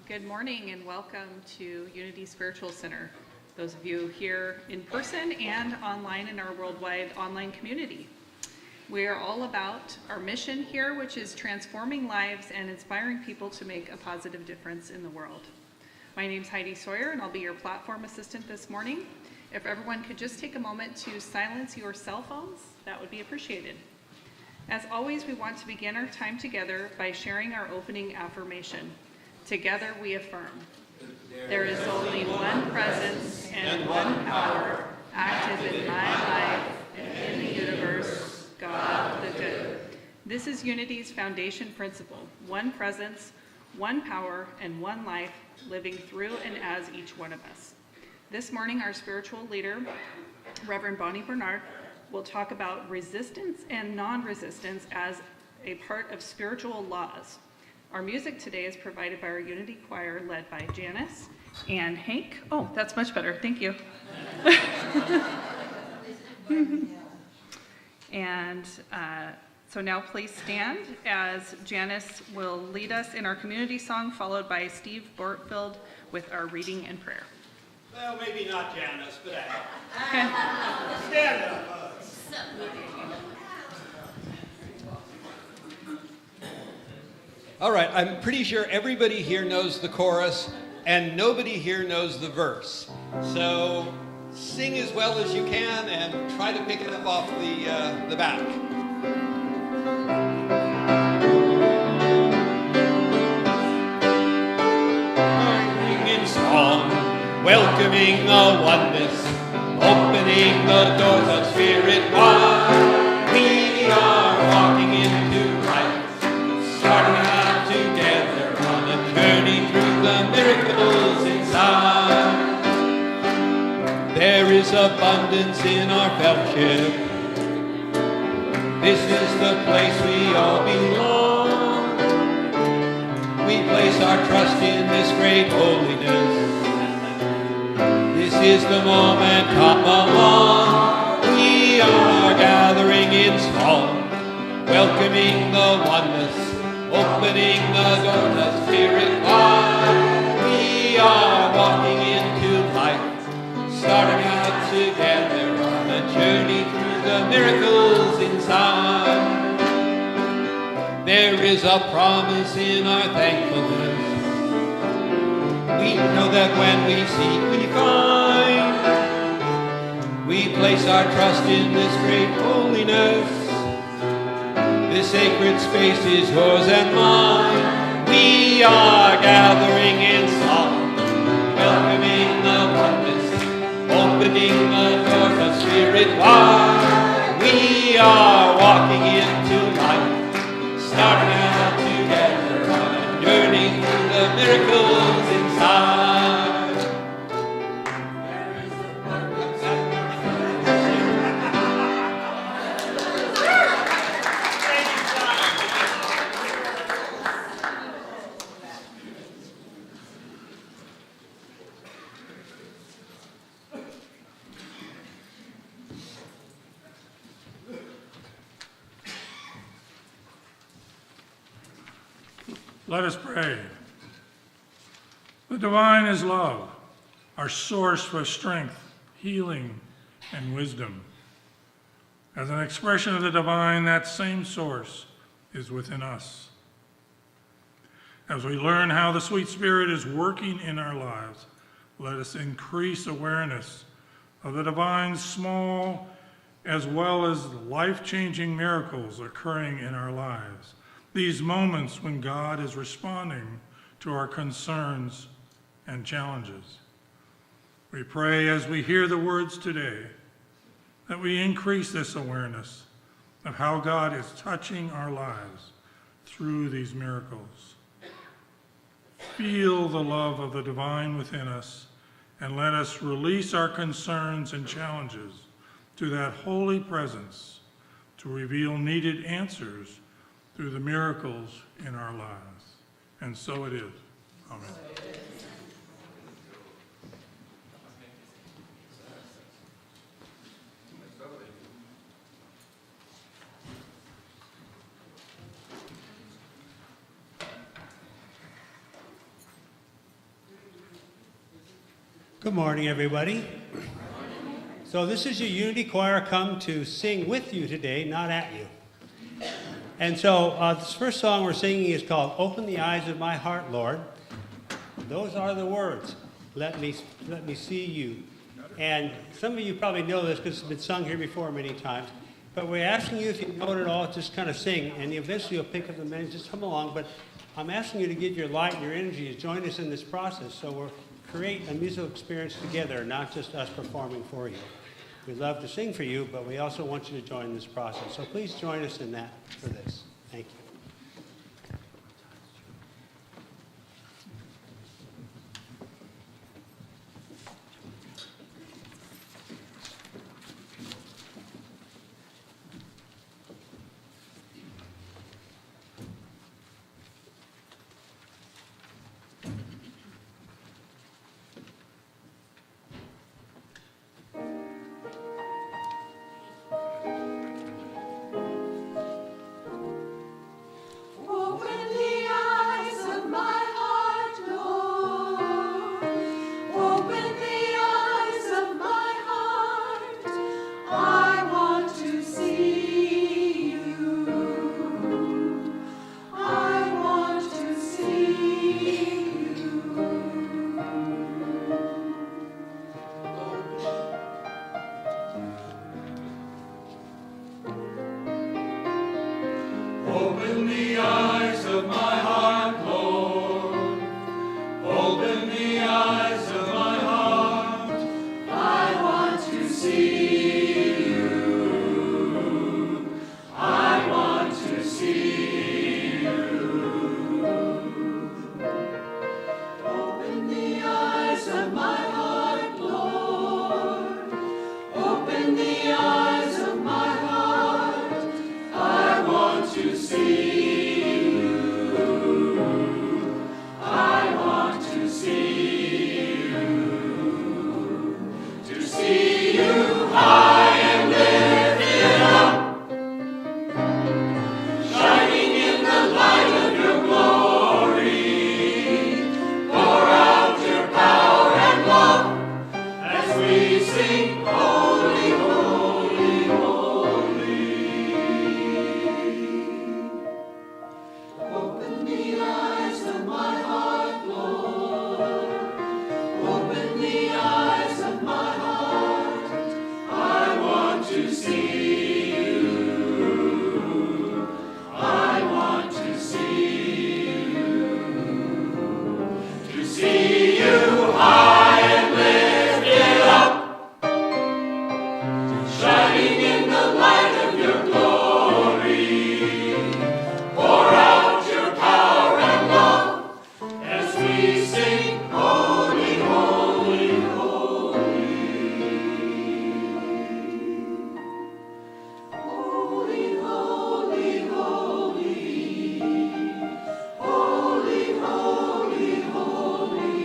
Good morning and welcome to Unity Spiritual Center, those of you here in person and online in our worldwide online community. We are all about our mission here, which is transforming lives and inspiring people to make a positive difference in the world. My name's Heidi Sawyer and I'll be your platform assistant this morning. If everyone could just take a moment to silence your cell phones, that would be appreciated. As always, we want to begin our time together by sharing our opening affirmation. Together we affirm, there is only one presence and one power active in my life and in the universe, God the Good. This is Unity's foundation principle, one presence, one power, and one life living through and as each one of us. This morning, our spiritual leader, Reverend Barnard, will talk about resistance and non-resistance as a part of spiritual laws. Our music today is provided by our Unity Choir led by Janice and Hank. Oh, that's much better. Thank you. And so now please stand as Janice will lead us in our community song, followed by Steve Bortfield with our reading and prayer. Well, maybe not Janice, but Okay. stand up. All right, I'm pretty sure everybody here knows the chorus, and nobody here knows the verse. So sing as well as you can and try to pick it up off the back. In song, welcoming the oneness, opening the doors of spirit wide. We are walking into light, starting out together on a journey through the miracles inside. There is abundance in our fellowship. This is the place we all belong. We place our trust in this great holiness. This is the moment, come along. We are gathering in song, welcoming the oneness, opening the door of spirit wide. We are walking into life, starting out together on a journey through the miracles inside. There is a promise in our thankfulness. We know that when we seek, we find. We place our trust in this great holiness. This sacred space is yours and mine. We are gathering in song, welcoming the oneness, opening the doors of spirit wide. We are walking into life, starting out together on a journey through the miracles inside. Let us pray. The divine is love, our source for strength, healing, and wisdom. As an expression of the divine, that same source is within us. As we learn how the sweet spirit is working in our lives, let us increase awareness of the divine's small as well as life-changing miracles occurring in our lives. These moments when God is responding to our concerns and challenges. We pray as we hear the words today that we increase this awareness of how God is touching our lives through these miracles. Feel the love of the divine within us and let us release our concerns and challenges to that holy presence to reveal needed answers through the miracles in our lives. And so it is. Amen. Good morning, everybody. So this is your Unity Choir come to sing with you today, not at you. And so this first song we're singing is called Open the Eyes of My Heart, Lord. Those are the words. Let me see you. And some of you probably know this because it's been sung here before many times. But we're asking you, if you know it at all, just kind of sing. And eventually you'll pick up the melody, just come along. But I'm asking you to give your light and your energy to join us in this process. So we'll create a musical experience together, not just us performing for you. We love to sing for you, but we also want you to join this process. So please join us in that for this. Thank you. Open the eyes of my heart, Lord. Open the eyes of my heart. I want to see you. I want to see you. Open the eyes of my heart, Lord. Open the eyes of my heart. I want to see you. I want to see you. To see you high and lifted up, shining in the light of your glory. Pour out your power and love as we sing, holy, holy, holy. Open the eyes of my heart, Lord. Open the eyes of my heart. I want to see you. I want to see you. To see you high and lifted up, shining in the light of your glory. Pour out your power and love as we sing, holy, holy, holy. Holy, holy, holy. Holy, holy, holy.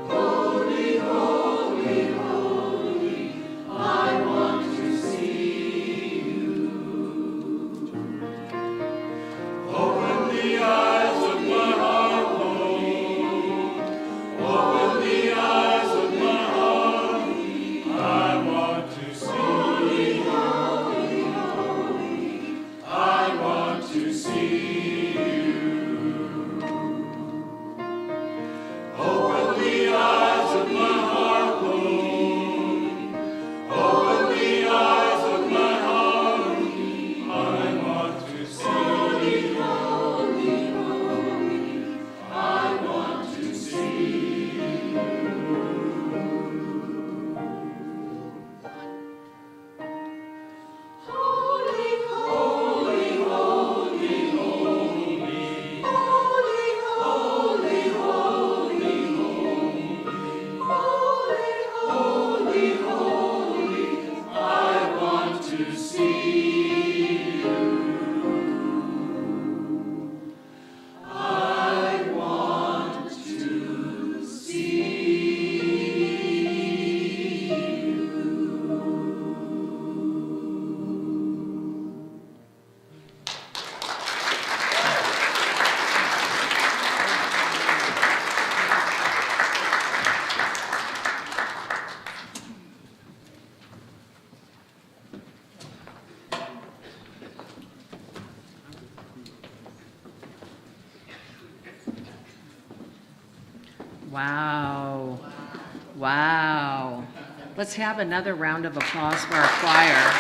Holy, holy, holy. I want Wow. Wow. Let's have another round of applause for our choir.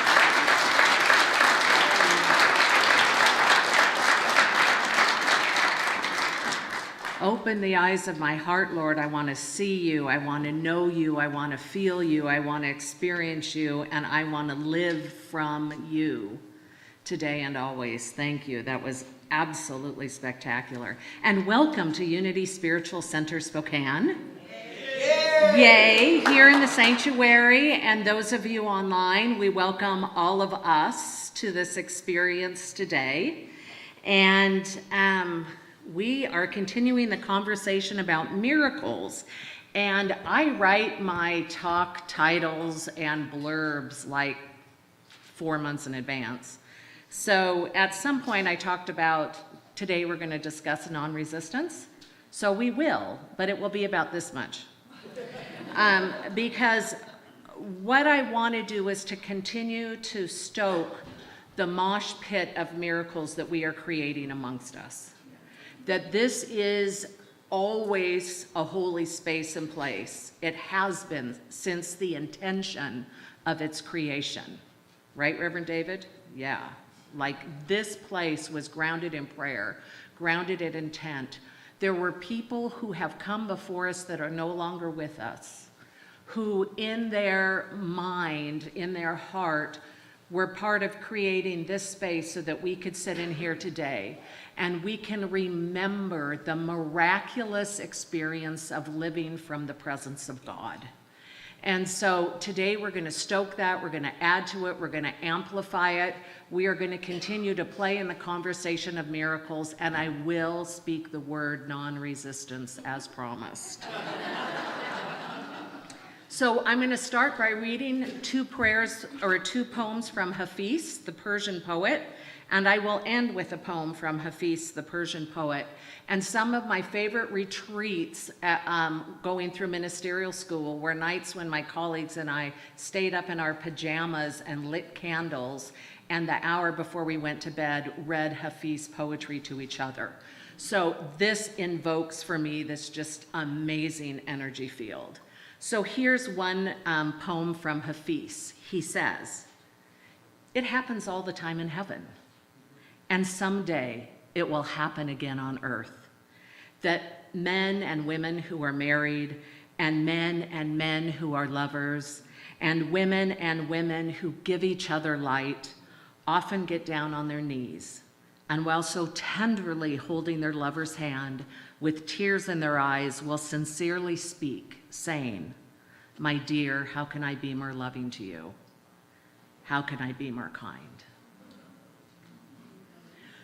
Open the eyes of my heart, Lord. I want to see you. I want to know you. I want to feel you. I want to experience you. And I want to live from you today and always. Thank you. That was absolutely spectacular. And welcome to Unity Spiritual Center Spokane. Yay! Here in the sanctuary, and those of you online, we welcome all of us to this experience today. And we are continuing the conversation about miracles. And I write my talk titles and blurbs like 4 months in advance. So at some point I talked about today we're going to discuss non-resistance. So we will, but it will be about this much. Because what I want to do is to continue to stoke the mosh pit of miracles that we are creating amongst us. That this is always a holy space and place. It has been since the intention of its creation. Right, Reverend David? Yeah. Like this place was grounded in prayer, grounded in intent. There were people who have come before us that are no longer with us, who in their mind, in their heart, were part of creating this space so that we could sit in here today and we can remember the miraculous experience of living from the presence of God. And so today we're going to stoke that, we're going to add to it, we're going to amplify it. We are going to continue to play in the conversation of miracles, and I will speak the word non-resistance as promised. So I'm going to start by reading two poems from Hafiz, the Persian poet, and I will end with a poem from Hafiz, the Persian poet. And some of my favorite retreats going through ministerial school were nights when my colleagues and I stayed up in our pajamas and lit candles, and the hour before we went to bed read Hafiz poetry to each other. So this invokes for me this just amazing energy field. So here's one poem from Hafiz. He says, "It happens all the time in heaven, and someday it will happen again on earth, that men and women who are married, and men who are lovers, and women who give each other light, often get down on their knees, and while so tenderly holding their lover's hand, with tears in their eyes, will sincerely speak, saying, 'My dear, how can I be more loving to you? How can I be more kind?'"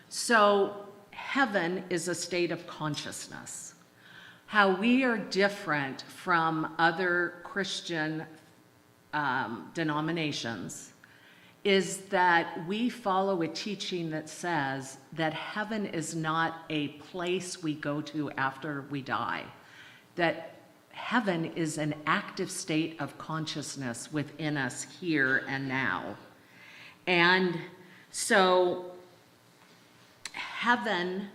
So heaven is a state of consciousness. How we are different from other Christian denominations is that we follow a teaching that says that heaven is not a place we go to after we die, that heaven is an active state of consciousness within us here and now. And so heaven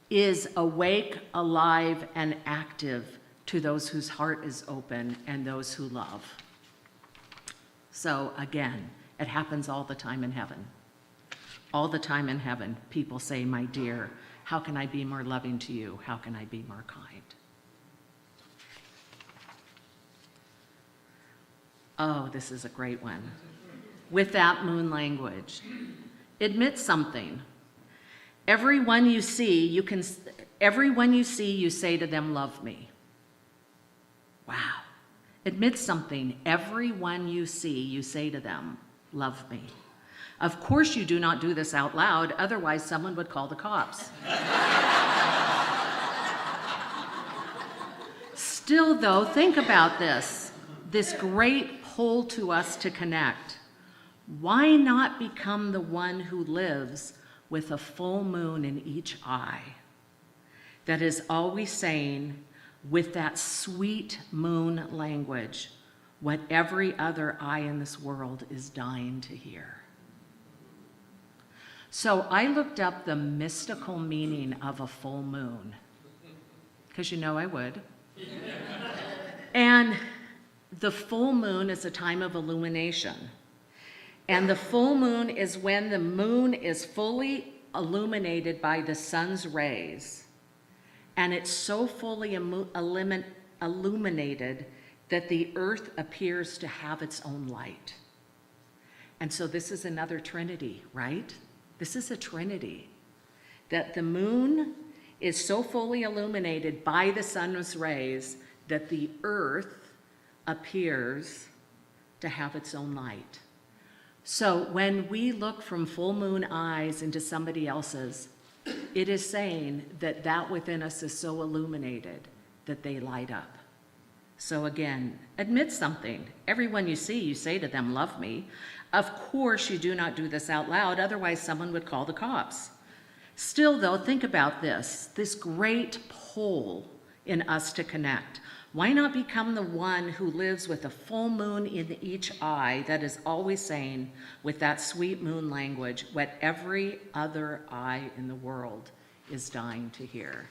is awake, alive, and active to those whose heart is open and those who love. So again, it happens all the time in heaven. All the time in heaven, people say, "My dear, how can I be more loving to you? How can I be more kind?" Oh, this is a great one. With that moon language, admit something. Everyone you see, you say to them, "Love me." Wow. Admit something. Everyone you see, you say to them, "Love me." Of course you do not do this out loud, otherwise someone would call the cops. Still though, think about this great pull to us to connect. Why not become the one who lives with a full moon in each eye, that is always saying, with that sweet moon language, what every other eye in this world is dying to hear? So I looked up the mystical meaning of a full moon, because you know I would. And the full moon is a time of illumination. And the full moon is when the moon is fully illuminated by the sun's rays. And it's so fully illuminated that the earth appears to have its own light. And so this is another trinity, right? This is a trinity. That the moon is so fully illuminated by the sun's rays that the earth appears to have its own light. So when we look from full moon eyes into somebody else's, it is saying that that within us is so illuminated that they light up. So again, admit something. Everyone you see, you say to them, love me. Of course you do not do this out loud, otherwise someone would call the cops. Still though, think about this great pull in us to connect. Why not become the one who lives with a full moon in each eye that is always saying, with that sweet moon language, what every other eye in the world is dying to hear?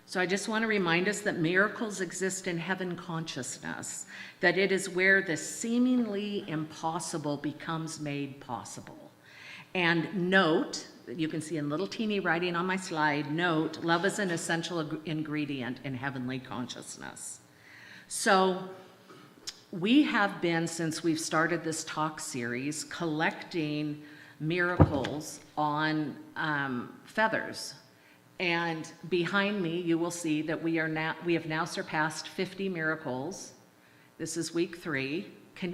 So I just want to remind us that miracles exist in heaven consciousness, that it is where the seemingly impossible becomes made possible. And note, you can see in little teeny writing on my slide, note, love is an essential ingredient in heavenly consciousness. So we have been, since we've started this talk series, collecting miracles on feathers. And behind me, you will see that we have now surpassed 50 miracles. This is week 3.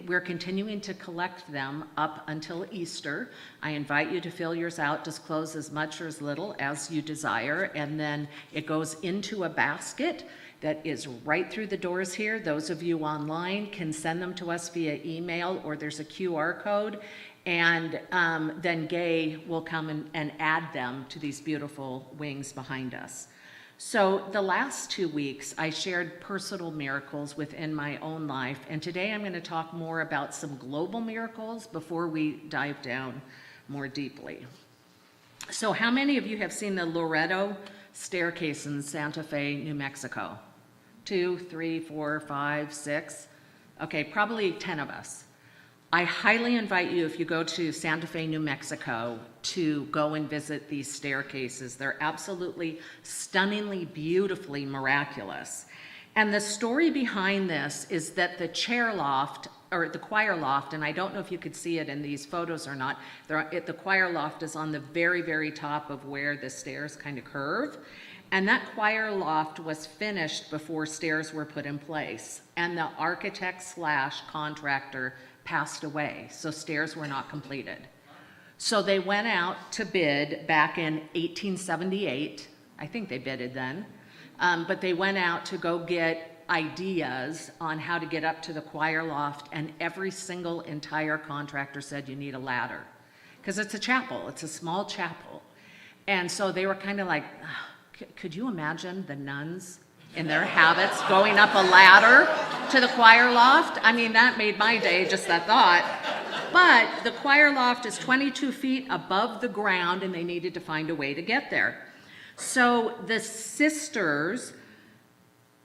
We're continuing to collect them up until Easter. I invite you to fill yours out, disclose as much or as little as you desire, and then it goes into a basket that is right through the doors here. Those of you online can send them to us via email, or there's a QR code, and then Gay will come and add them to these beautiful wings behind us. So the last 2 weeks, I shared personal miracles within my own life, and today I'm going to talk more about some global miracles before we dive down more deeply. So how many of you have seen the Loreto staircase in Santa Fe, New Mexico? 2, 3, 4, 5, 6? Okay, probably 10 of us. I highly invite you, if you go to Santa Fe, New Mexico, to go and visit these staircases. They're absolutely stunningly, beautifully miraculous. And the story behind this is that the chair loft, or the choir loft, and I don't know if you could see it in these photos or not, the choir loft is on the very, very top of where the stairs kind of curve. And that choir loft was finished before stairs were put in place. And the architect / contractor passed away, so stairs were not completed. So they went out to bid back in 1878. I think they bidded then. But they went out to go get ideas on how to get up to the choir loft, and every single entire contractor said you need a ladder. Because it's a chapel, it's a small chapel. And so they were kind of like, could you imagine the nuns in their habits going up a ladder to the choir loft? I mean, that made my day, just that thought. But the choir loft is 22 feet above the ground, and they needed to find a way to get there. So the sisters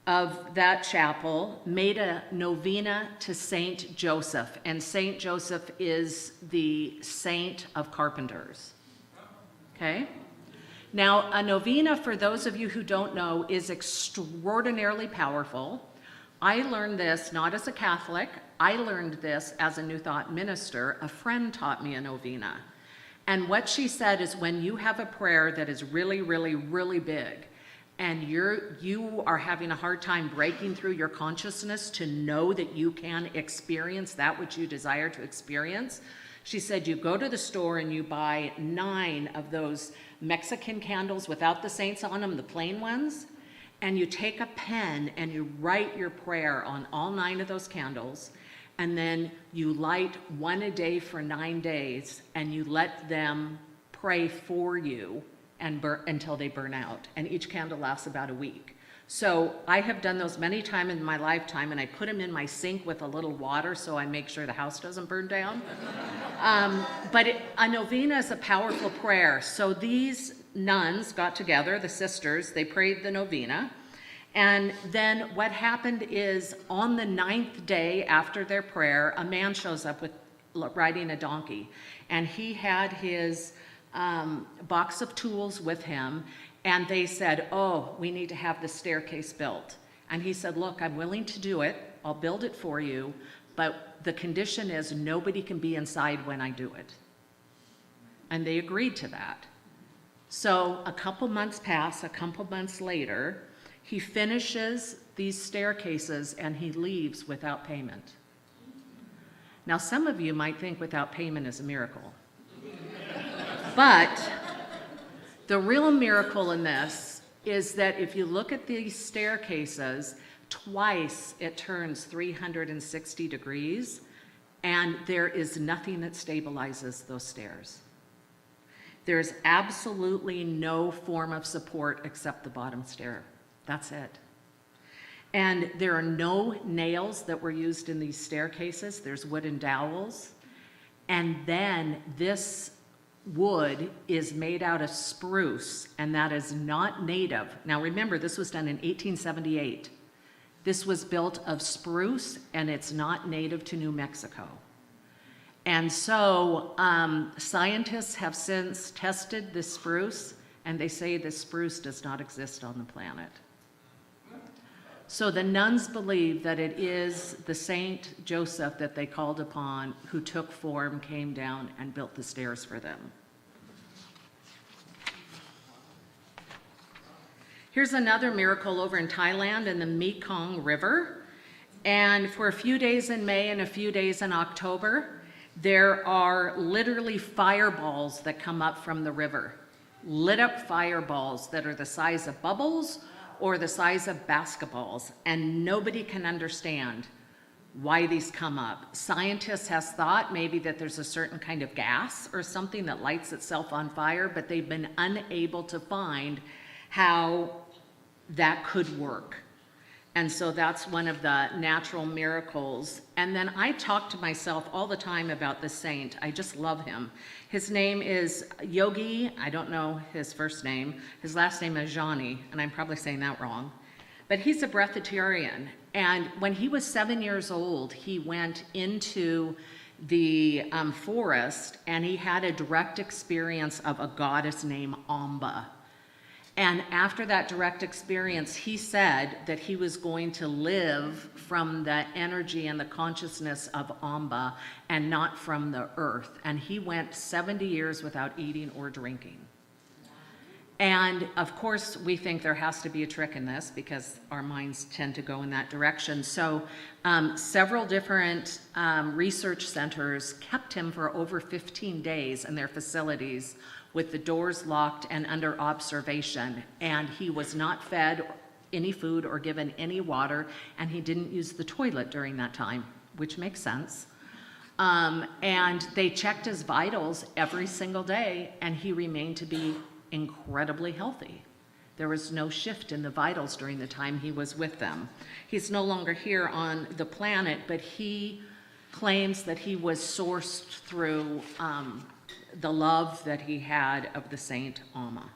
of that chapel made a novena to Saint Joseph, and Saint Joseph is the saint of carpenters. Okay? Now, a novena, for those of you who don't know, is extraordinarily powerful. I learned this not as a Catholic. I learned this as a New Thought minister. A friend taught me a novena. And what she said is, when you have a prayer that is really, really, really big, and you are having a hard time breaking through your consciousness to know that you can experience that which you desire to experience, she said you go to the store and you buy 9 of those Mexican candles without the saints on them, the plain ones, and you take a pen and you write your prayer on all 9 of those candles, and then you light 1 a day for 9 days, and you let them pray for you and until they burn out. And each candle lasts about a week. So I have done those many times in my lifetime, and I put them in my sink with a little water so I make sure the house doesn't burn down. But a novena is a powerful prayer. So these nuns got together, the sisters, they prayed the novena. And then what happened is on the 9th day after their prayer, a man shows up with riding a donkey. And he had his box of tools with him. And they said, oh, we need to have the staircase built. And he said, look, I'm willing to do it. I'll build it for you. But the condition is nobody can be inside when I do it. And they agreed to that. So a couple months pass, a couple months later, he finishes these staircases and he leaves without payment. Now, some of you might think without payment is a miracle. But the real miracle in this is that if you look at these staircases, twice it turns 360 degrees, and there is nothing that stabilizes those stairs. There's absolutely no form of support except the bottom stair. That's it. And there are no nails that were used in these staircases. There's wooden dowels. And then this wood is made out of spruce, and that is not native. Now remember, this was done in 1878. This was built of spruce, and it's not native to New Mexico. And so scientists have since tested this spruce, and they say this spruce does not exist on the planet. So the nuns believe that it is the Saint Joseph that they called upon who took form, came down, and built the stairs for them. Here's another miracle over in Thailand in the Mekong River. And for a few days in May and a few days in October, there are literally fireballs that come up from the river. Lit up fireballs that are the size of bubbles or the size of basketballs, and nobody can understand why these come up. Scientists have thought maybe that there's a certain kind of gas or something that lights itself on fire, but they've been unable to find how that could work. And so that's one of the natural miracles. And then I talk to myself all the time about this saint. I just love him. His name is Yogi. I don't know his first name. His last name is Jani, and I'm probably saying that wrong. But he's a breatharian. And when he was 7 years old, he went into the forest, and he had a direct experience of a goddess named Amba. And after that direct experience, he said that he was going to live from the energy and the consciousness of Amba and not from the earth. And he went 70 years without eating or drinking. And of course, we think there has to be a trick in this because our minds tend to go in that direction. So several different research centers kept him for over 15 days in their facilities with the doors locked and under observation. And he was not fed any food or given any water, and he didn't use the toilet during that time, which makes sense. And they checked his vitals every single day, and he remained to be incredibly healthy. There was no shift in the vitals during the time he was with them. He's no longer here on the planet, but he claims that he was sourced through the love that he had of the Saint Amma.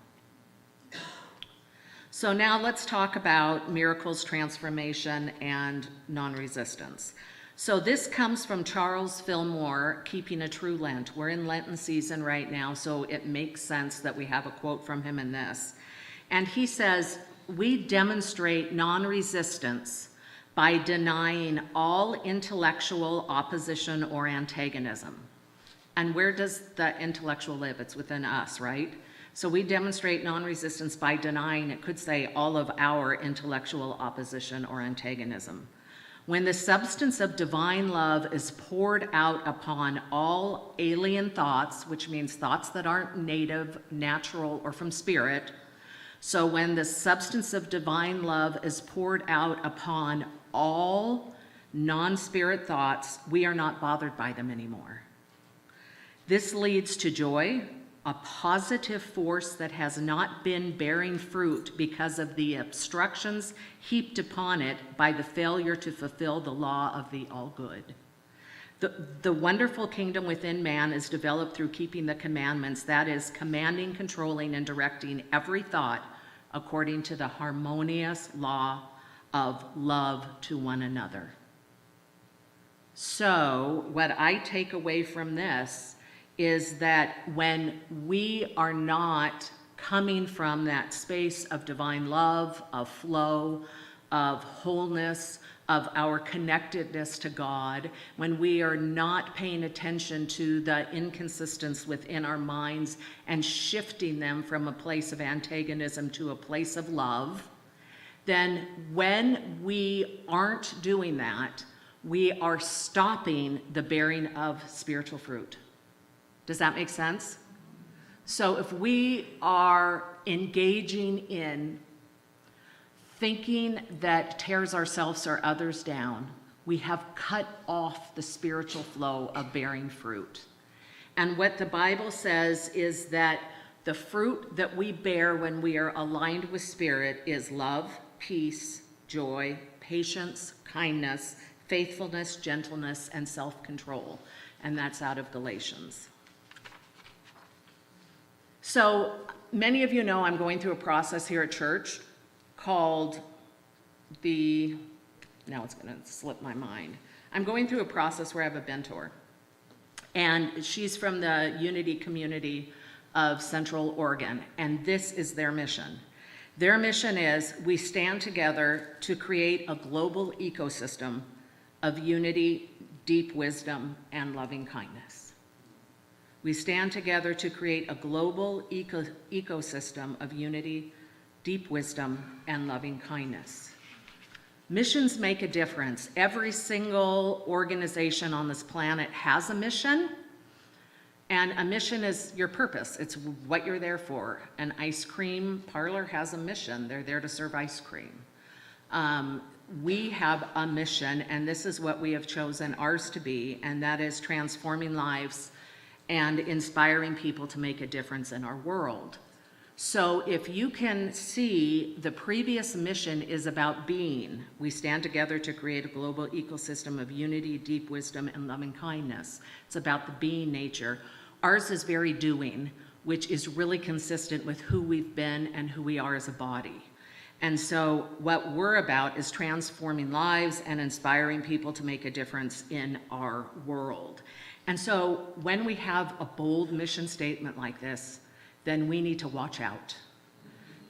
So now let's talk about miracles, transformation, and non-resistance. So this comes from Charles Fillmore, Keeping a True Lent. We're in Lenten season right now, so it makes sense that we have a quote from him in this. And he says, we demonstrate non-resistance by denying all intellectual opposition or antagonism. And where does the intellectual live? It's within us, right? So we demonstrate non-resistance by denying, it could say, all of our intellectual opposition or antagonism. When the substance of divine love is poured out upon all alien thoughts, which means thoughts that aren't native, natural, or from spirit. So when the substance of divine love is poured out upon all non-spirit thoughts, we are not bothered by them anymore. This leads to joy, a positive force that has not been bearing fruit because of the obstructions heaped upon it by the failure to fulfill the law of the all-good. The wonderful kingdom within man is developed through keeping the commandments, that is, commanding, controlling, and directing every thought according to the harmonious law of love to one another. So, what I take away from this is that when we are not coming from that space of divine love, of flow, of wholeness, of our connectedness to God, when we are not paying attention to the inconsistencies within our minds and shifting them from a place of antagonism to a place of love, then when we aren't doing that, we are stopping the bearing of spiritual fruit. Does that make sense? So if we are engaging in thinking that tears ourselves or others down, we have cut off the spiritual flow of bearing fruit. And what the Bible says is that the fruit that we bear when we are aligned with Spirit is love, peace, joy, patience, kindness, faithfulness, gentleness, and self-control. And that's out of Galatians. So many of you know I'm going through a process here at church called now it's going to slip my mind. I'm going through a process where I have a mentor. And she's from the Unity community of Central Oregon. And this is their mission. Their mission is we stand together to create a global ecosystem of unity, deep wisdom, and loving kindness. We stand together to create a global ecosystem of unity, deep wisdom, and loving kindness. Missions make a difference. Every single organization on this planet has a mission, and a mission is your purpose. It's what you're there for. An ice cream parlor has a mission. They're there to serve ice cream. We have a mission, and this is what we have chosen ours to be, and that is transforming lives and inspiring people to make a difference in our world. So if you can see, the previous mission is about being. We stand together to create a global ecosystem of unity, deep wisdom, and loving kindness. It's about the being nature. Ours is very doing, which is really consistent with who we've been and who we are as a body. And so what we're about is transforming lives and inspiring people to make a difference in our world. And so when we have a bold mission statement like this, then we need to watch out.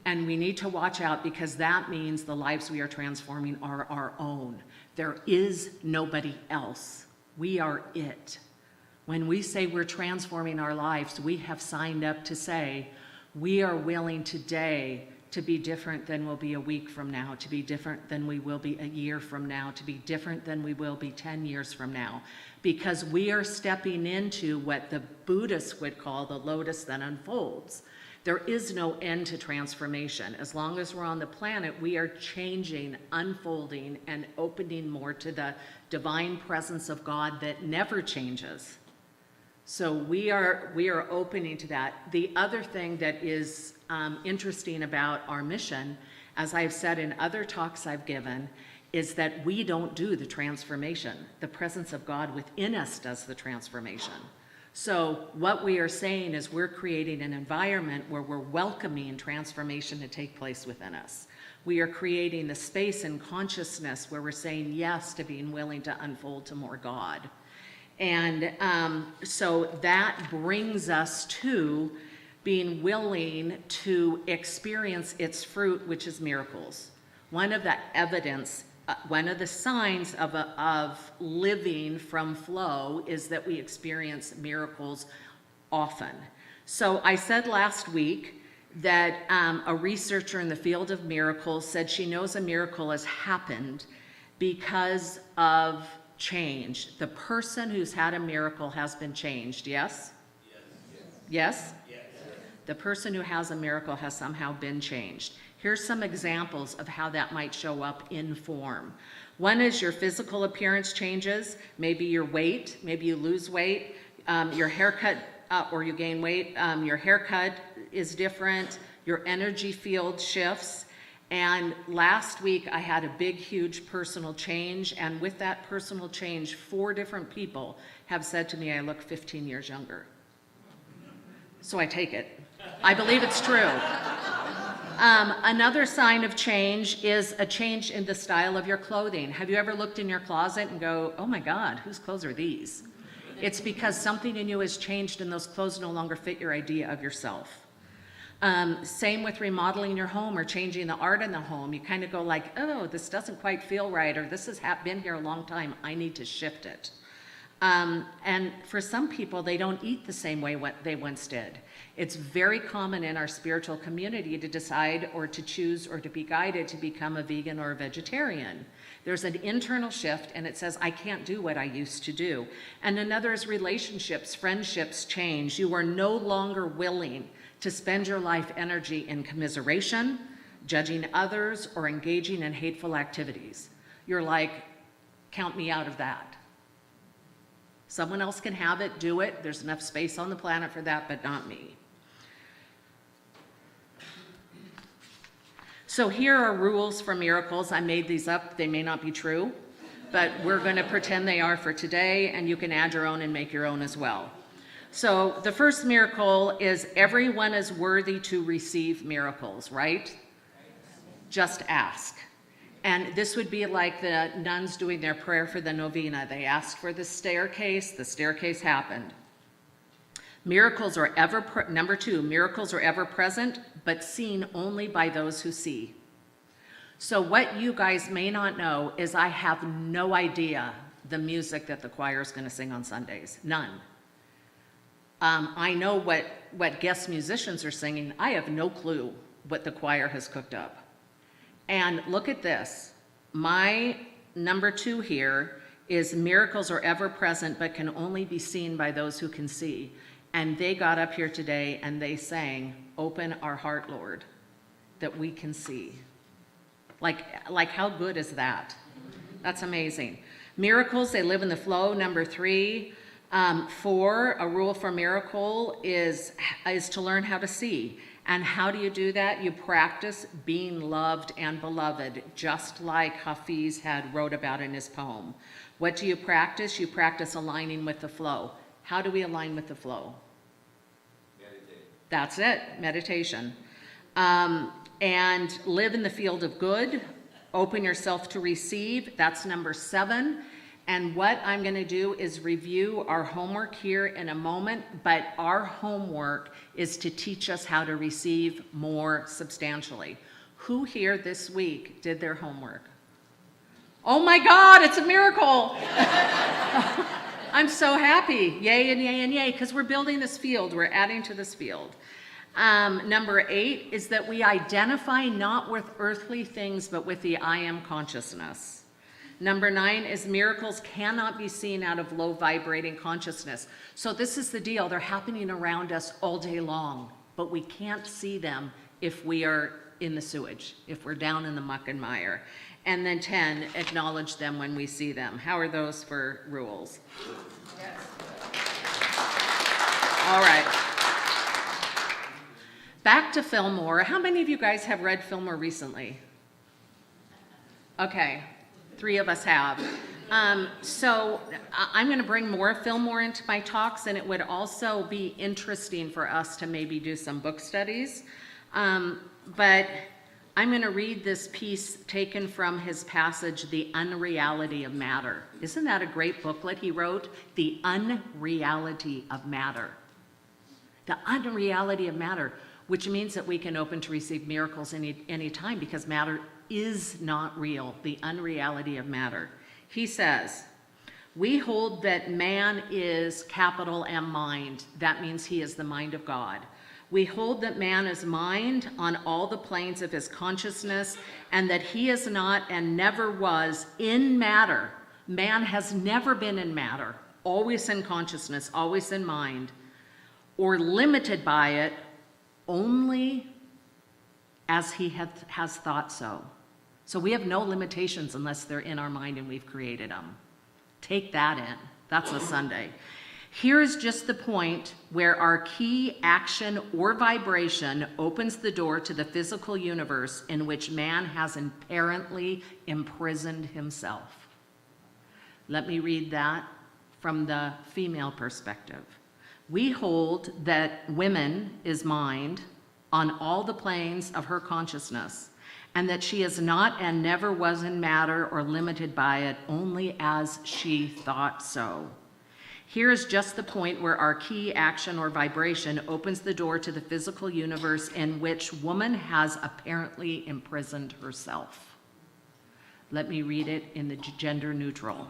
And we need to watch out because that means the lives we are transforming are our own. There is nobody else. We are it. When we say we're transforming our lives, we have signed up to say, we are willing today to be different than we'll be a week from now, to be different than we will be a year from now, to be different than we will be 10 years from now. Because we are stepping into what the Buddhists would call the lotus that unfolds. There is no end to transformation. As long as we're on the planet, we are changing, unfolding, and opening more to the divine presence of God that never changes. So we are opening to that. The other thing that is interesting about our mission, as I've said in other talks I've given, is that we don't do the transformation. The presence of God within us does the transformation. So what we are saying is we're creating an environment where we're welcoming transformation to take place within us. We are creating the space and consciousness where we're saying yes to being willing to unfold to more God. And so that brings us to being willing to experience its fruit, which is miracles. One of the evidence, one of the signs of living from flow is that we experience miracles often. So I said last week that a researcher in the field of miracles said she knows a miracle has happened because of change. The person who's had a miracle has been changed, yes? Yes? The person who has a miracle has somehow been changed. Here's some examples of how that might show up in form. One is your physical appearance changes, maybe your weight, maybe you lose weight, your haircut, or you gain weight, your haircut is different, your energy field shifts, And last week, I had a big, huge personal change, and with that personal change, 4 different people have said to me I look 15 years younger. So I take it. I believe it's true. Another sign of change is a change in the style of your clothing. Have you ever looked in your closet and go, oh my God, whose clothes are these? It's because something in you has changed and those clothes no longer fit your idea of yourself. Same with remodeling your home or changing the art in the home. You kind of go like, oh, this doesn't quite feel right, or this has been here a long time, I need to shift it. And for some people, they don't eat the same way what they once did. It's very common in our spiritual community to decide or to choose or to be guided to become a vegan or a vegetarian. There's an internal shift, and it says, I can't do what I used to do. And another is relationships, friendships change. You are no longer willing to spend your life energy in commiseration, judging others, or engaging in hateful activities. You're like, count me out of that. Someone else can have it, do it. There's enough space on the planet for that, but not me. So here are rules for miracles. I made these up. They may not be true, but we're going to pretend they are for today, and you can add your own and make your own as well. So the first miracle is everyone is worthy to receive miracles, right? Just ask. And this would be like the nuns doing their prayer for the novena. They asked for the staircase happened. Miracles are number 2, miracles are ever present, but seen only by those who see. So what you guys may not know is I have no idea the music that the choir is going to sing on Sundays. None. I know what guest musicians are singing. I have no clue what the choir has cooked up. And look at this. My number 2 here is miracles are ever present but can only be seen by those who can see. And they got up here today and they sang, open our heart, Lord, that we can see. Like how good is that? That's amazing. Miracles, they live in the flow. Number 3. 4, a rule for miracle is to learn how to see. And how do you do that? You practice being loved and beloved, just like Hafiz had wrote about in his poem. What do you practice? You practice aligning with the flow. How do we align with the flow? Meditate. That's it, meditation. And live in the field of good. Open yourself to receive. That's number 7. And what I'm going to do is review our homework here in a moment, but our homework is to teach us how to receive more substantially. Who here this week did their homework? Oh my God, it's a miracle. I'm so happy. Yay and yay and yay, because we're building this field. We're adding to this field. Number 8 is that we identify not with earthly things, but with the I am consciousness. Number 9 is miracles cannot be seen out of low vibrating consciousness. So this is the deal. They're happening around us all day long, but we can't see them if we are in the sewage, if we're down in the muck and mire. And then 10, acknowledge them when we see them. How are those for rules? Yes. All right. Back to Fillmore. How many of you guys have read Fillmore recently? Okay. 3 of us have. So I'm going to bring more Fillmore into my talks, and it would also be interesting for us to maybe do some book studies. But I'm going to read this piece taken from his passage, The Unreality of Matter. Isn't that a great booklet he wrote? The Unreality of Matter. The unreality of matter, which means that we can open to receive miracles any time, because matter is not real, the unreality of matter. He says, we hold that man is capital M mind. That means he is the mind of God. We hold that man is mind on all the planes of his consciousness, and that he is not and never was in matter. Man has never been in matter, always in consciousness, always in mind, or limited by it only as he has thought so. So we have no limitations unless they're in our mind and we've created them. Take that in. That's a Sunday. Here is just the point where our key action or vibration opens the door to the physical universe in which man has apparently imprisoned himself. Let me read that from the female perspective. We hold that woman is mind on all the planes of her consciousness, and that she is not and never was in matter or limited by it only as she thought so. Here is just the point where our key action or vibration opens the door to the physical universe in which woman has apparently imprisoned herself. Let me read it in the gender neutral.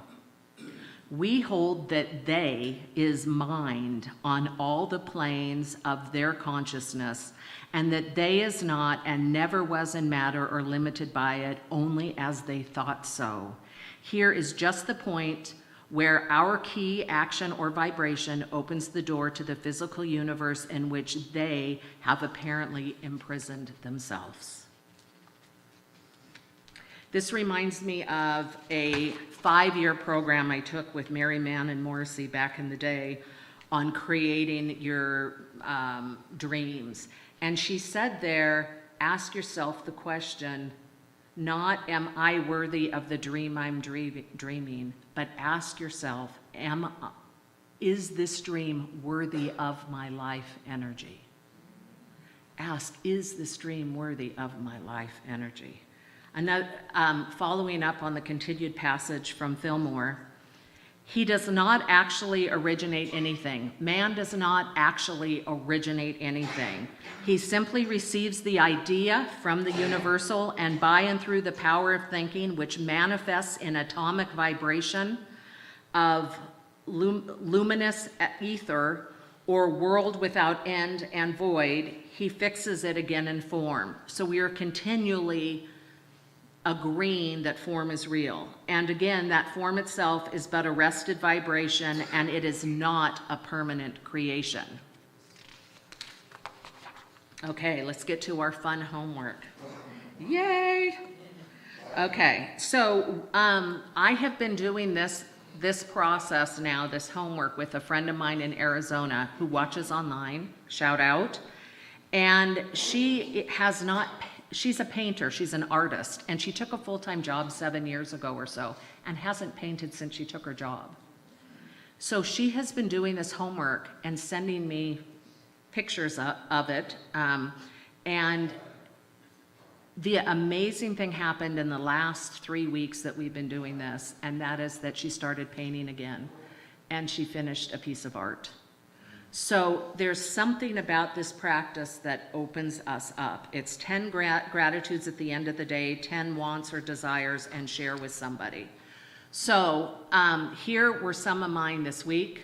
We hold that they is mind on all the planes of their consciousness, and that they is not and never was in matter or limited by it only as they thought so. Here is just the point where our key action or vibration opens the door to the physical universe in which they have apparently imprisoned themselves. This reminds me of a 5-year program I took with Mary Mann and Morrissey back in the day on creating your dreams. And she said there, ask yourself the question, not am I worthy of the dream I'm dreaming, but ask yourself, is this dream worthy of my life energy? Ask, is this dream worthy of my life energy? Another, following up on the continued passage from Fillmore, he does not actually originate anything. Man does not actually originate anything. He simply receives the idea from the universal, and by and through the power of thinking, which manifests in atomic vibration of luminous ether or world without end and void, he fixes it again in form. So we are continually agreeing that form is real. And again, that form itself is but a rested vibration, and it is not a permanent creation. Okay, let's get to our fun homework. Yay! Okay, so I have been doing this process now, this homework, with a friend of mine in Arizona who watches online, shout out, and she's a painter, she's an artist, and she took a full-time job 7 years ago or so and hasn't painted since she took her job. So she has been doing this homework and sending me pictures of it, and the amazing thing happened in the last 3 weeks that we've been doing this, and that is that she started painting again, and she finished a piece of art. So there's something about this practice that opens us up. It's 10 gratitudes at the end of the day, 10 wants or desires, and share with somebody. So here were some of mine this week.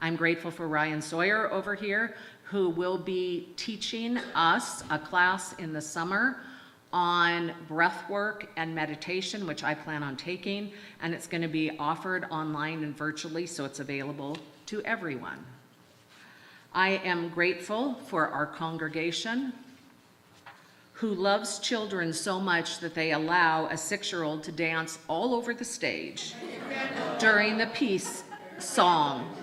I'm grateful for Ryan Sawyer over here, who will be teaching us a class in the summer on breath work and meditation, which I plan on taking, and it's going to be offered online and virtually, so it's available to everyone. I am grateful for our congregation, who loves children so much that they allow a 6-year-old to dance all over the stage during the peace song.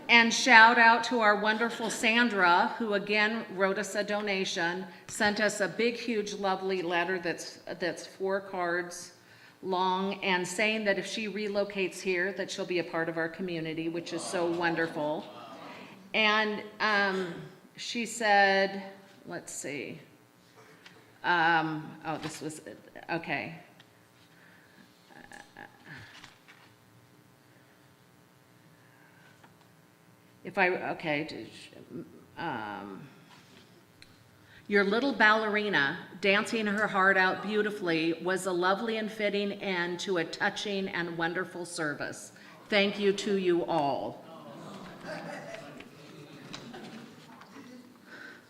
And shout out to our wonderful Sandra, who again wrote us a donation, sent us a big, huge, lovely letter that's 4 cards long, and saying that if she relocates here, that she'll be a part of our community, which is so wonderful. And she said, let's see. Oh, this was, okay. Your little ballerina dancing her heart out beautifully was a lovely and fitting end to a touching and wonderful service. Thank you to you all.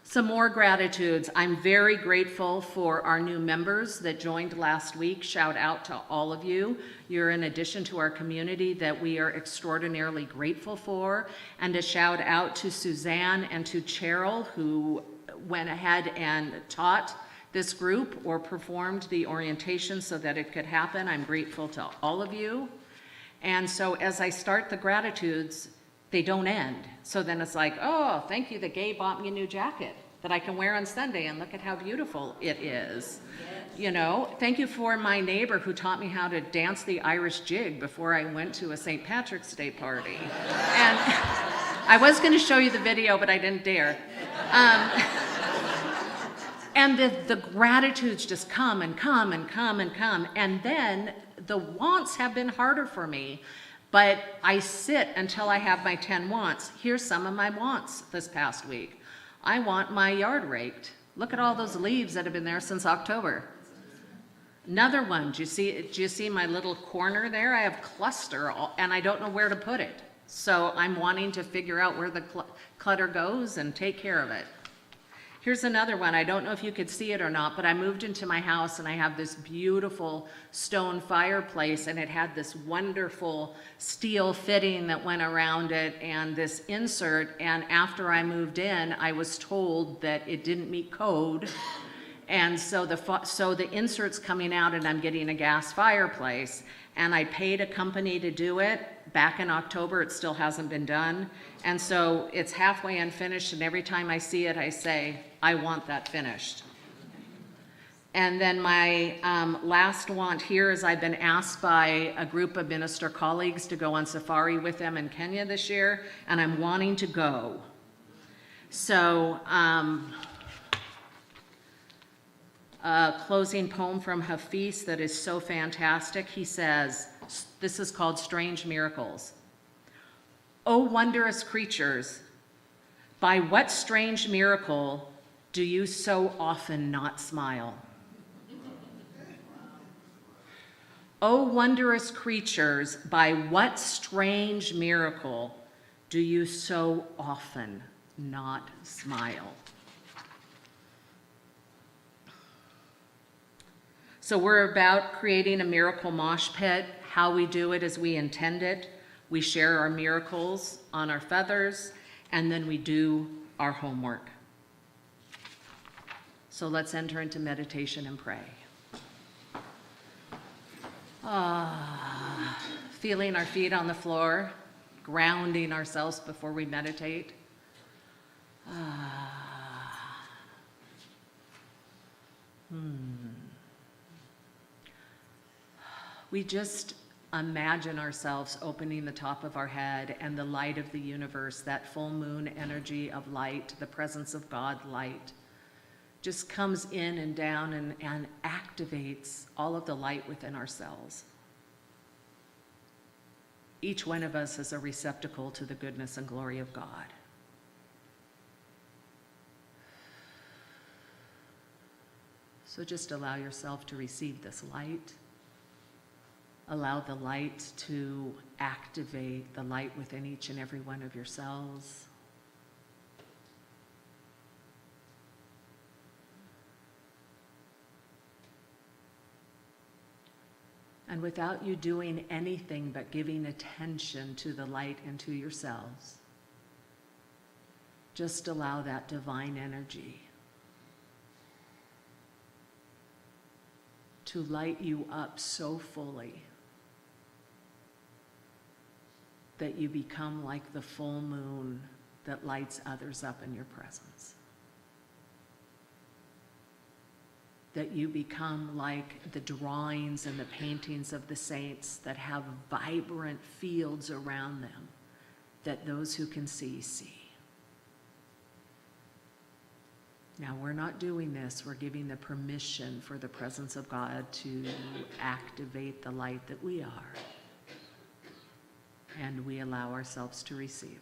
Some more gratitudes. I'm very grateful for our new members that joined last week. Shout out to all of you. You're an addition to our community that we are extraordinarily grateful for. And a shout out to Suzanne and to Cheryl, who went ahead and taught this group or performed the orientation so that it could happen. I'm grateful to all of you. And so as I start the gratitudes, they don't end. So then it's like, oh, thank you, the gay bought me a new jacket that I can wear on Sunday, and look at how beautiful it is. You know, thank you for my neighbor who taught me how to dance the Irish jig before I went to a St. Patrick's Day party. And I was going to show you the video, but I didn't dare. And the gratitudes just come and come and come and come. And then the wants have been harder for me, but I sit until I have my 10 wants. Here's some of my wants this past week. I want my yard raked. Look at all those leaves that have been there since October. Another one, do you see my little corner there? I have cluster, and I don't know where to put it. So I'm wanting to figure out where the clutter goes and take care of it. Here's another one. I don't know if you could see it or not, but I moved into my house and I have this beautiful stone fireplace, and it had this wonderful steel fitting that went around it and this insert. And after I moved in, I was told that it didn't meet code. And so the insert's coming out and I'm getting a gas fireplace. And I paid a company to do it. Back in October, it still hasn't been done. And so it's halfway unfinished, and every time I see it, I say, I want that finished. And then my last want here is I've been asked by a group of minister colleagues to go on safari with them in Kenya this year, and I'm wanting to go. So, a closing poem from Hafiz that is so fantastic. He says, this is called Strange Miracles. O wondrous creatures, by what strange miracle do you so often not smile? O wondrous creatures, by what strange miracle do you so often not smile? So we're about creating a miracle mosh pit. How we do it is we intend it. We share our miracles on our feathers, and then we do our homework. So let's enter into meditation and pray. Feeling our feet on the floor, grounding ourselves before we meditate. We just imagine ourselves opening the top of our head, and the light of the universe, that full moon energy of light, the presence of God light, just comes in and down and activates all of the light within ourselves. Each one of us is a receptacle to the goodness and glory of God. So just allow yourself to receive this light. Allow the light to activate the light within each and every one of your cells. And without you doing anything but giving attention to the light and to yourselves, just allow that divine energy to light you up so fully that you become like the full moon that lights others up in your presence. That you become like the drawings and the paintings of the saints that have vibrant fields around them, that those who can see. Now, we're not doing this. We're giving the permission for the presence of God to activate the light that we are. And we allow ourselves to receive it.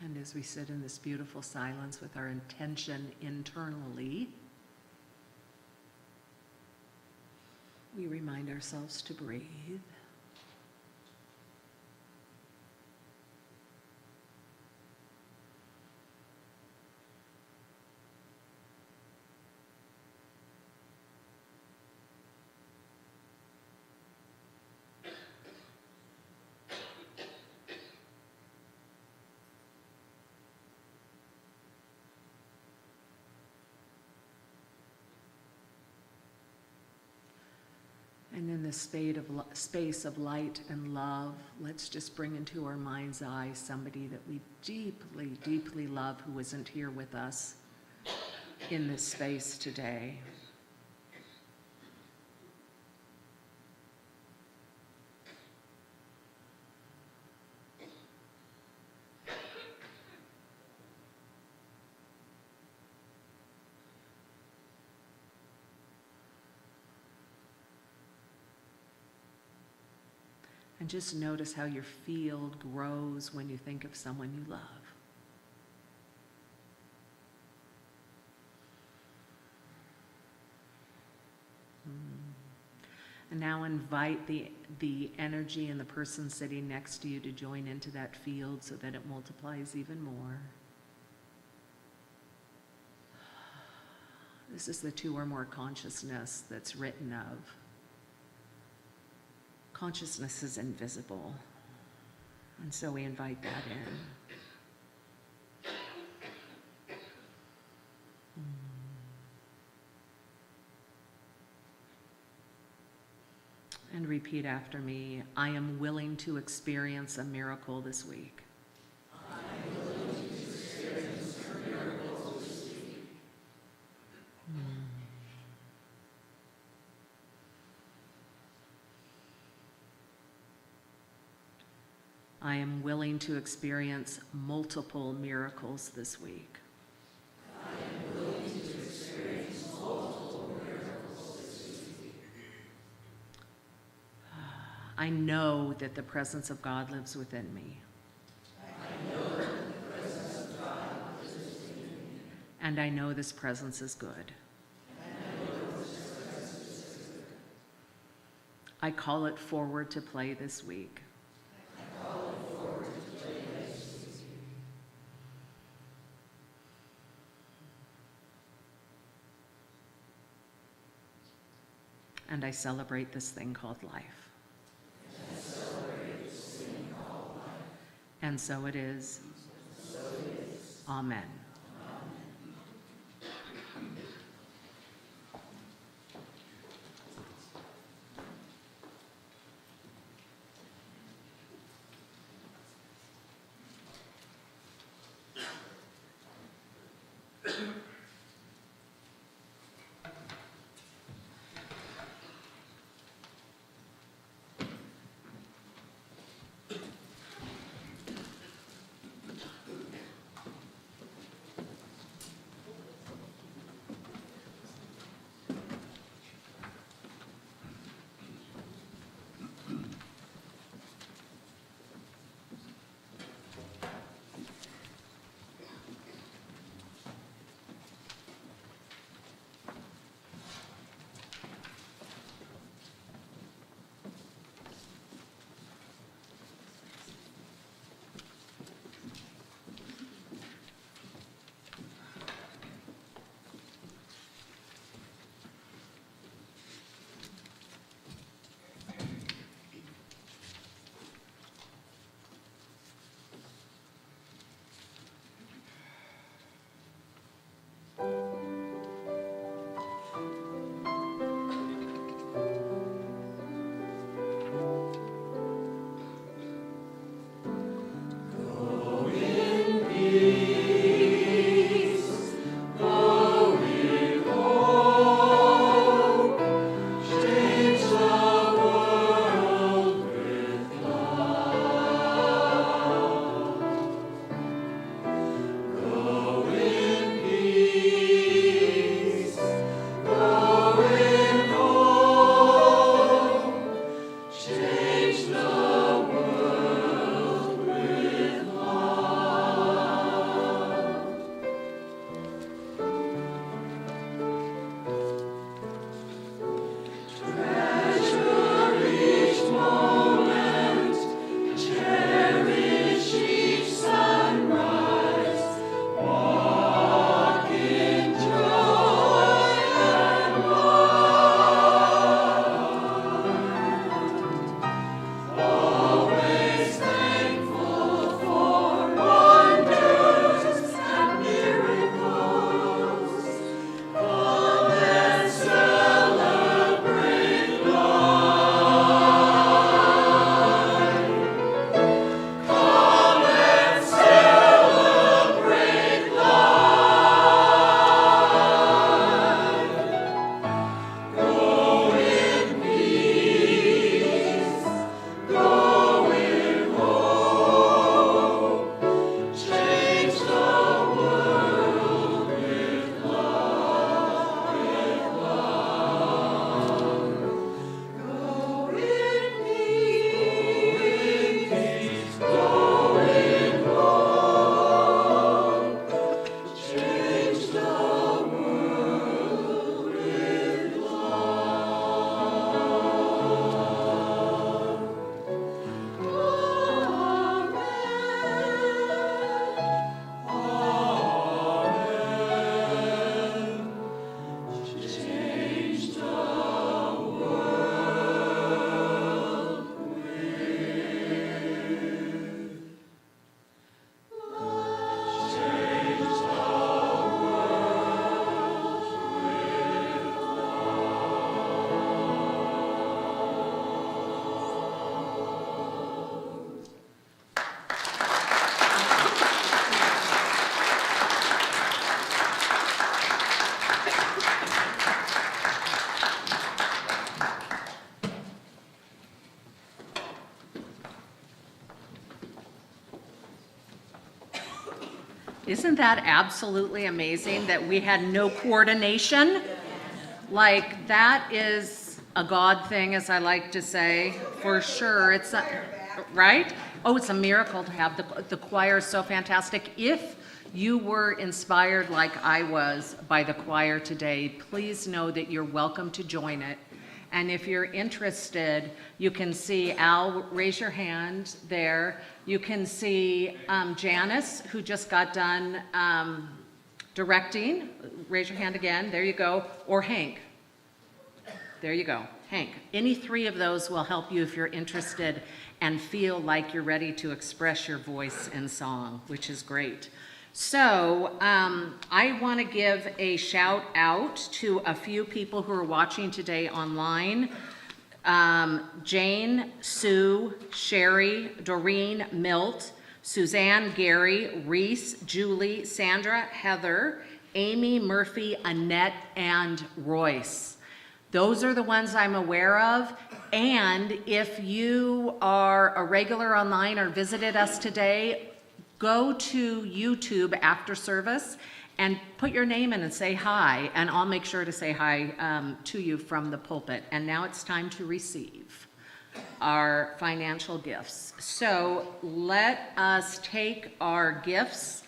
And as we sit in this beautiful silence with our intention internally, we remind ourselves to breathe. And in this space of light and love, let's just bring into our mind's eye somebody that we deeply, deeply love who isn't here with us in this space today. And just notice how your field grows when you think of someone you love. And now invite the energy in the person sitting next to you to join into that field so that it multiplies even more. This is the two or more consciousness that's written of. Consciousness is invisible, and so we invite that in. And repeat after me. I am willing to experience a miracle this week. I am willing to experience a miracle this week. I am willing to experience multiple miracles this week. I am willing to experience multiple miracles this week. I know that the presence of God lives within me. I know that the presence of God lives within me. And I know this presence is good. And I know this presence is good. I call it forward to play this week. I call it forward to play this week. And I celebrate this thing called life. And I celebrate this thing called life. And so it is. So it is. Amen. Isn't that absolutely amazing that we had no coordination? Like, that is a God thing, as I like to say, for sure. It's a, right? Oh, it's a miracle to have the choir is so fantastic. If you were inspired like I was by the choir today, please know that you're welcome to join it. And if you're interested, you can see Al, raise your hand there. You can see Janice, who just got done directing. Raise your hand again, there you go. Or Hank. There you go, Hank. Any three of those will help you if you're interested and feel like you're ready to express your voice in song, which is great. So I want to give a shout out to a few people who are watching today online. Jane, Sue, Sherry, Doreen, Milt, Suzanne, Gary, Reese, Julie, Sandra, Heather, Amy, Murphy, Annette, and Royce. Those are the ones I'm aware of. And if you are a regular online or visited us today, go to YouTube after service and put your name in and say hi, and I'll make sure to say hi to you from the pulpit. And now it's time to receive our financial gifts. So let us take our gifts,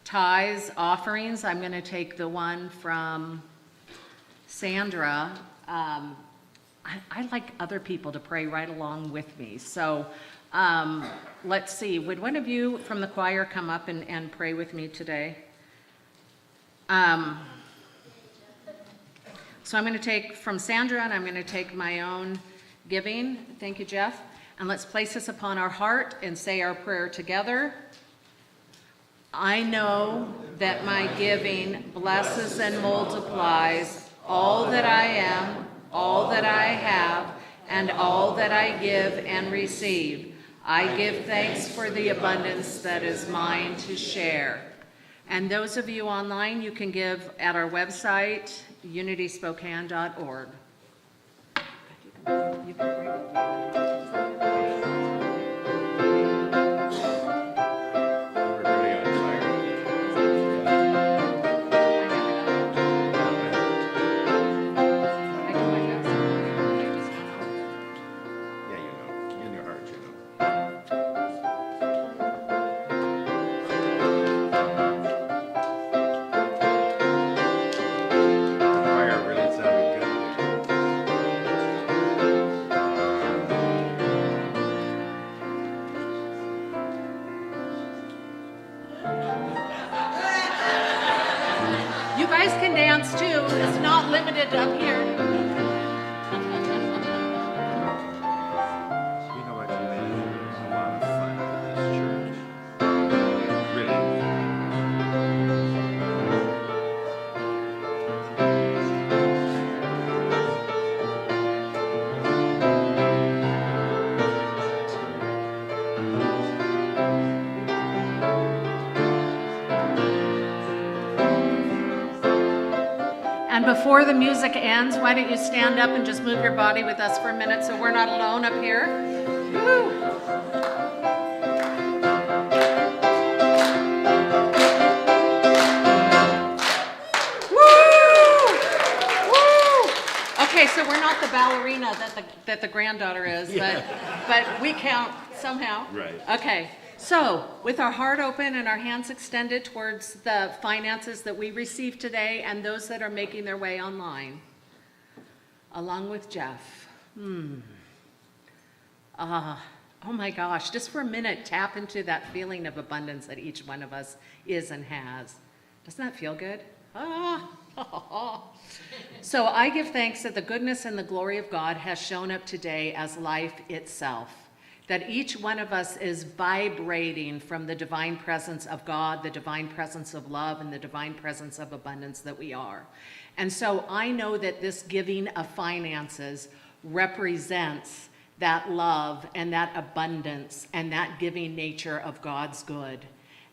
tithes, offerings. I'm going to take the one from Sandra. I like other people to pray right along with me. So let's see, would one of you from the choir come up and pray with me today? So I'm going to take from Sandra, and I'm going to take my own giving. Thank you, Jeff. And let's place this upon our heart and say our prayer together. I know that my giving blesses and multiplies all that I am, all that I have, and all that I give and receive. I give thanks for the abundance that is mine to share. And those of you online, you can give at our website, unityspokane.org. You can pray. Too. It's not limited up here. You know what, Julie? There's a lot of fun at this church. Really. And before the music ends, why don't you stand up and just move your body with us for a minute so we're not alone up here? Woo! Woo! Woo! Okay, so we're not the ballerina that the granddaughter is, but we count somehow. Right. Okay. So, with our heart open and our hands extended towards the finances that we received today and those that are making their way online, along with Jeff. Oh my gosh, just for a minute, tap into that feeling of abundance that each one of us is and has. Doesn't that feel good? So I give thanks that the goodness and the glory of God has shown up today as life itself. That each one of us is vibrating from the divine presence of God, the divine presence of love, and the divine presence of abundance that we are. And so I know that this giving of finances represents that love and that abundance and that giving nature of God's good.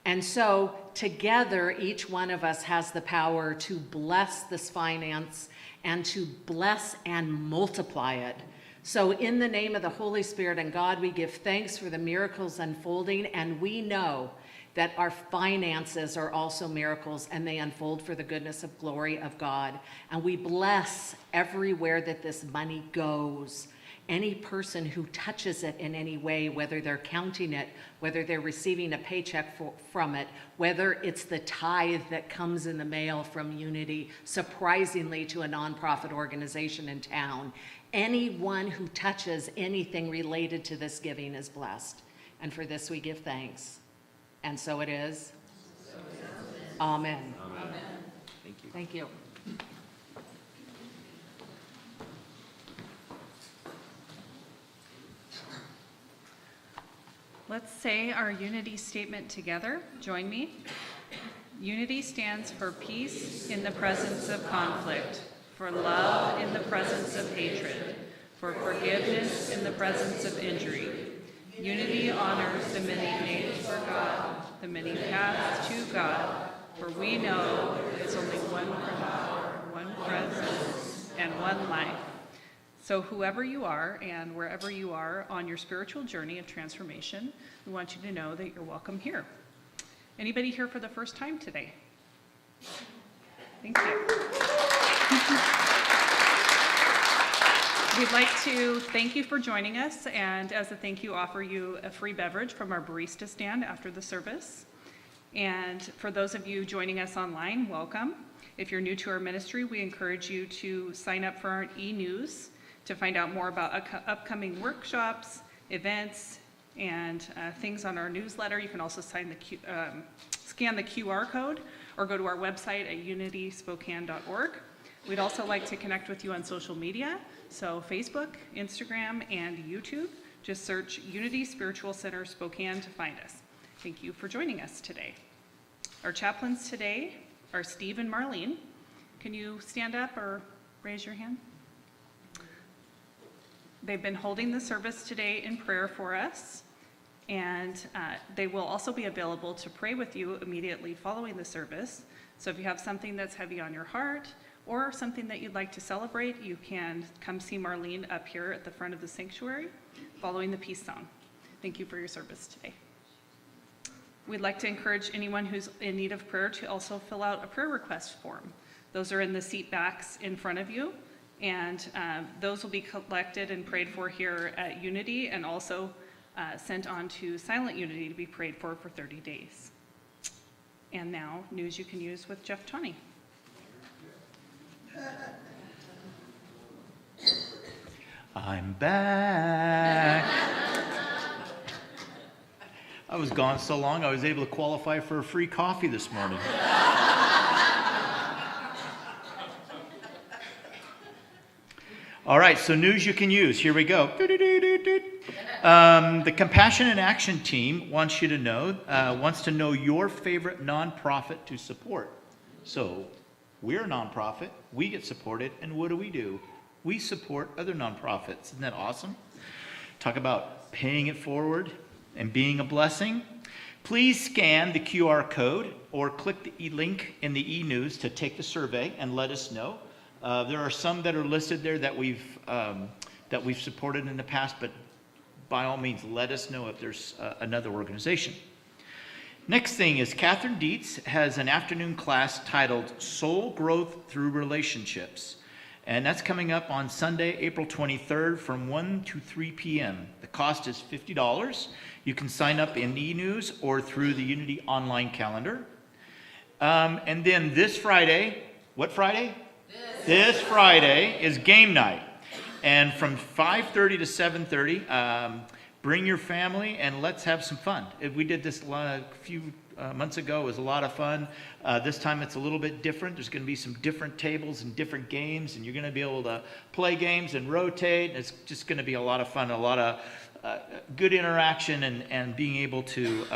And so together, each one of us has the power to bless this finance and to bless and multiply it. So in the name of the Holy Spirit and God, we give thanks for the miracles unfolding, and we know that our finances are also miracles and they unfold for the goodness of glory of God. And we bless everywhere that this money goes. Any person who touches it in any way, whether they're counting it, whether they're receiving a paycheck from it, whether it's the tithe that comes in the mail from Unity, surprisingly to a nonprofit organization in town, anyone who touches anything related to this giving is blessed. And for this we give thanks. And so it is. Amen. Amen. Thank you. Thank you. Let's say our unity statement together. Join me. Unity stands for peace in the presence of conflict, for love in the presence of hatred, for forgiveness in the presence of injury. Unity honors the many names for God, the many paths to God, for we know there's only one power, one presence, and one life. So whoever you are and wherever you are on your spiritual journey of transformation, we want you to know that you're welcome here. Anybody here for the first time today? Thank you. We'd like to thank you for joining us, and as a thank you, offer you a free beverage from our barista stand after the service. And for those of you joining us online, welcome. If you're new to our ministry, we encourage you to sign up for our e-news to find out more about upcoming workshops, events, and things on our newsletter. You can also scan the QR code or go to our website at unityspokane.org. We'd also like to connect with you on social media, so Facebook, Instagram, and YouTube. Just search Unity Spiritual Center Spokane to find us. Thank you for joining us today. Our chaplains today are Steve and Marlene. Can you stand up or raise your hand? They've been holding the service today in prayer for us, and they will also be available to pray with you immediately following the service. So if you have something that's heavy on your heart or something that you'd like to celebrate, you can come see Marlene up here at the front of the sanctuary following the peace song. Thank you for your service today. We'd like to encourage anyone who's in need of prayer to also fill out a prayer request form. Those are in the seat backs in front of you. And those will be collected and prayed for here at Unity, and also sent on to Silent Unity to be prayed for 30 days. And now, news you can use with Jeff Tawney. I'm back. I was gone so long, I was able to qualify for a free coffee this morning. All right, so news you can use. Here we go. The Compassion in Action team wants to know your favorite nonprofit to support. So we're a nonprofit, we get supported, and what do? We support other nonprofits. Isn't that awesome? Talk about paying it forward and being a blessing. Please scan the QR code or click the link in the e-news to take the survey and let us know. There are some that are listed there that we've supported in the past, but by all means, let us know if there's another organization. Next thing is Catherine Dietz has an afternoon class titled Soul Growth Through Relationships, and that's coming up on Sunday, April 23rd from 1 to 3 p.m. The cost is $50. You can sign up in e-news or through the Unity online calendar. And then this Friday, what Friday? This Friday is game night, and from 5:30 to 7:30, bring your family and let's have some fun. We did this a few months ago. It was a lot of fun. This time it's a little bit different. There's going to be some different tables and different games, and you're going to be able to play games and rotate. It's just going to be a lot of fun, a lot of good interaction, and being able to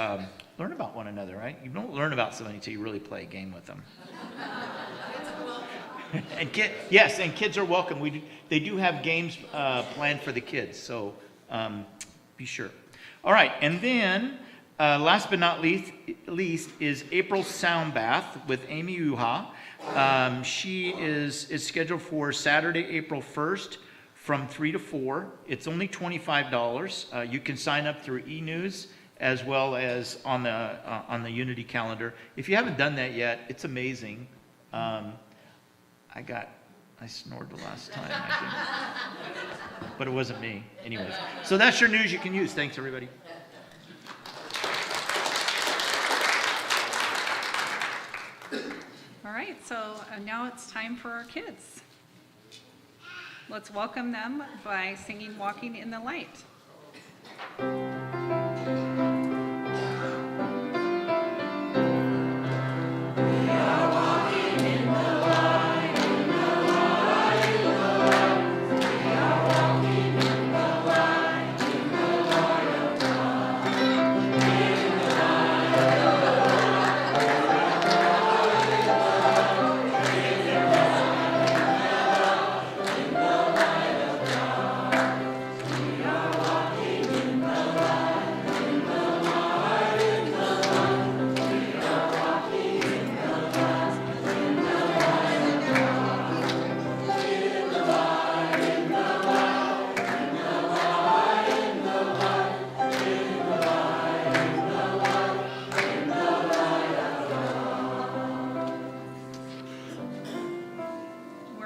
learn about one another, right? You don't learn about somebody until you really play a game with them. And kids are welcome. They do have games planned for the kids, so be sure. All right, and then last but not least is April Sound Bath with Amy Uha. She is scheduled for Saturday, April 1st from 3 to 4. It's only $25. You can sign up through e-news as well as on the Unity calendar. If you haven't done that yet, it's amazing. I snored the last time, I think. But it wasn't me. Anyways, so that's your news you can use. Thanks, everybody. All right, so now it's time for our kids. Let's welcome them by singing Walking in the Light.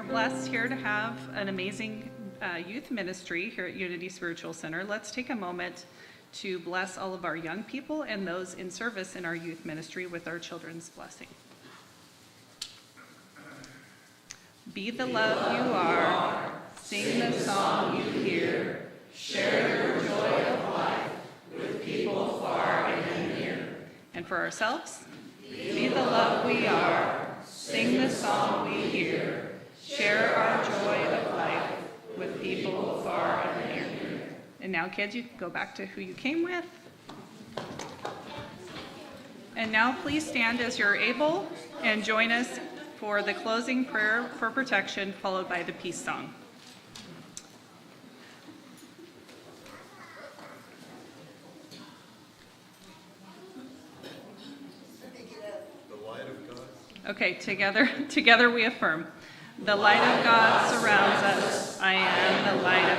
Blessed here to have an amazing youth ministry here at Unity Spiritual Center. Let's take a moment to bless all of our young people and those in service in our youth ministry with our children's blessing. Be the love you are, sing the song you hear, share your joy of life with people far and near. And for ourselves, be the love we are, sing the song we hear, share our joy of life with people far and near. And now, kids, you can go back to who you came with. And now please stand as you're able and join us for the closing prayer for protection, followed by the peace song. The light of God. Okay, together we affirm. The light of God surrounds us. I am the light